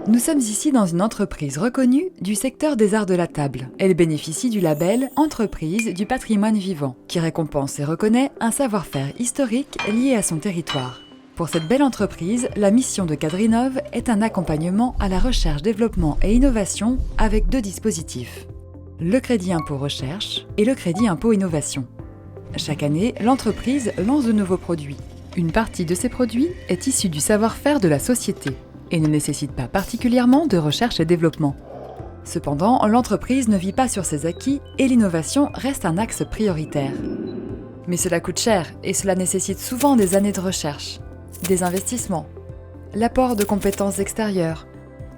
Nous sommes ici dans une entreprise reconnue du secteur des arts de la table. Elle bénéficie du label Entreprise du patrimoine vivant, qui récompense et reconnaît un savoir-faire historique lié à son territoire. Pour cette belle entreprise, la mission de Quadrinov est un accompagnement à la recherche, développement et innovation avec 2 dispositifs. Le crédit impôt recherche et le crédit impôt innovation. Chaque année, l'entreprise lance de nouveaux produits. Une partie de ces produits est issue du savoir-faire de la société et ne nécessite pas particulièrement de recherche et développement. Cependant, l'entreprise ne vit pas sur ses acquis et l'innovation reste un axe prioritaire. Mais cela coûte cher et cela nécessite souvent des années de recherche, des investissements, l'apport de compétences extérieures,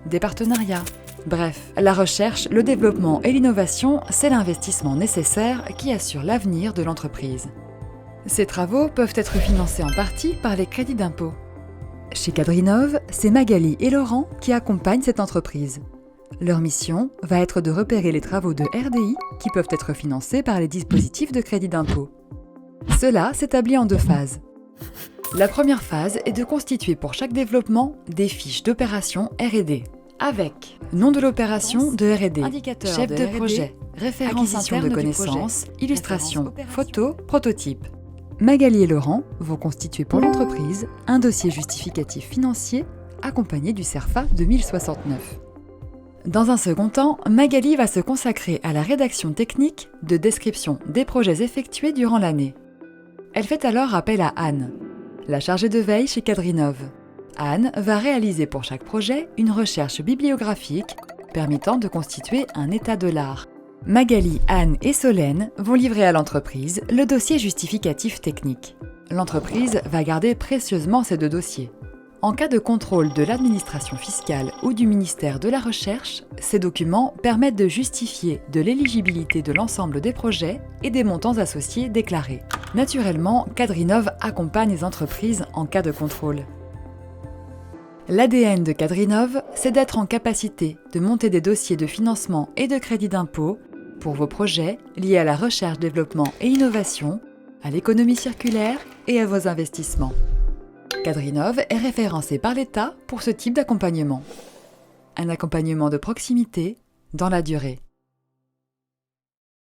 des partenariats. Bref, la recherche, le développement et l'innovation, c'est l'investissement nécessaire qui assure l'avenir de l'entreprise. Ces travaux peuvent être financés en partie par les crédits d'impôt. Chez Quadrinov, c'est Magali et Laurent qui accompagnent cette entreprise. Leur mission va être de repérer les travaux de RDI qui peuvent être financés par les dispositifs de crédit d'impôt. Cela s'établit en 2 phases. La première phase est de constituer pour chaque développement des fiches d'opération R&D avec nom de l'opération de R&D, chef de projet, référence acquisition de connaissances, illustration, photo, prototype. Magali et Laurent vont constituer pour l'entreprise un dossier justificatif financier accompagné du CERFA 2069. Dans un second temps, Magali va se consacrer à la rédaction technique de description des projets effectués durant l'année. Elle fait alors appel à Anne, la chargée de veille chez Quadrinov. Anne va réaliser pour chaque projet une recherche bibliographique permettant de constituer un état de l'art. Magali, Anne et Solène vont livrer à l'entreprise le dossier justificatif technique. L'entreprise va garder précieusement ces 2 dossiers. En cas de contrôle de l'administration fiscale ou du ministère de la Recherche, ces documents permettent de justifier de l'éligibilité de l'ensemble des projets et des montants associés déclarés. Naturellement, Quadrinov accompagne les entreprises en cas de contrôle. L'ADN de Quadrinov, c'est d'être en capacité de monter des dossiers de financement et de crédit d'impôt pour vos projets liés à la recherche, développement et innovation, à l'économie circulaire et à vos investissements. Quadrinov est référencé par l'État pour ce type d'accompagnement. Un accompagnement de proximité dans la durée.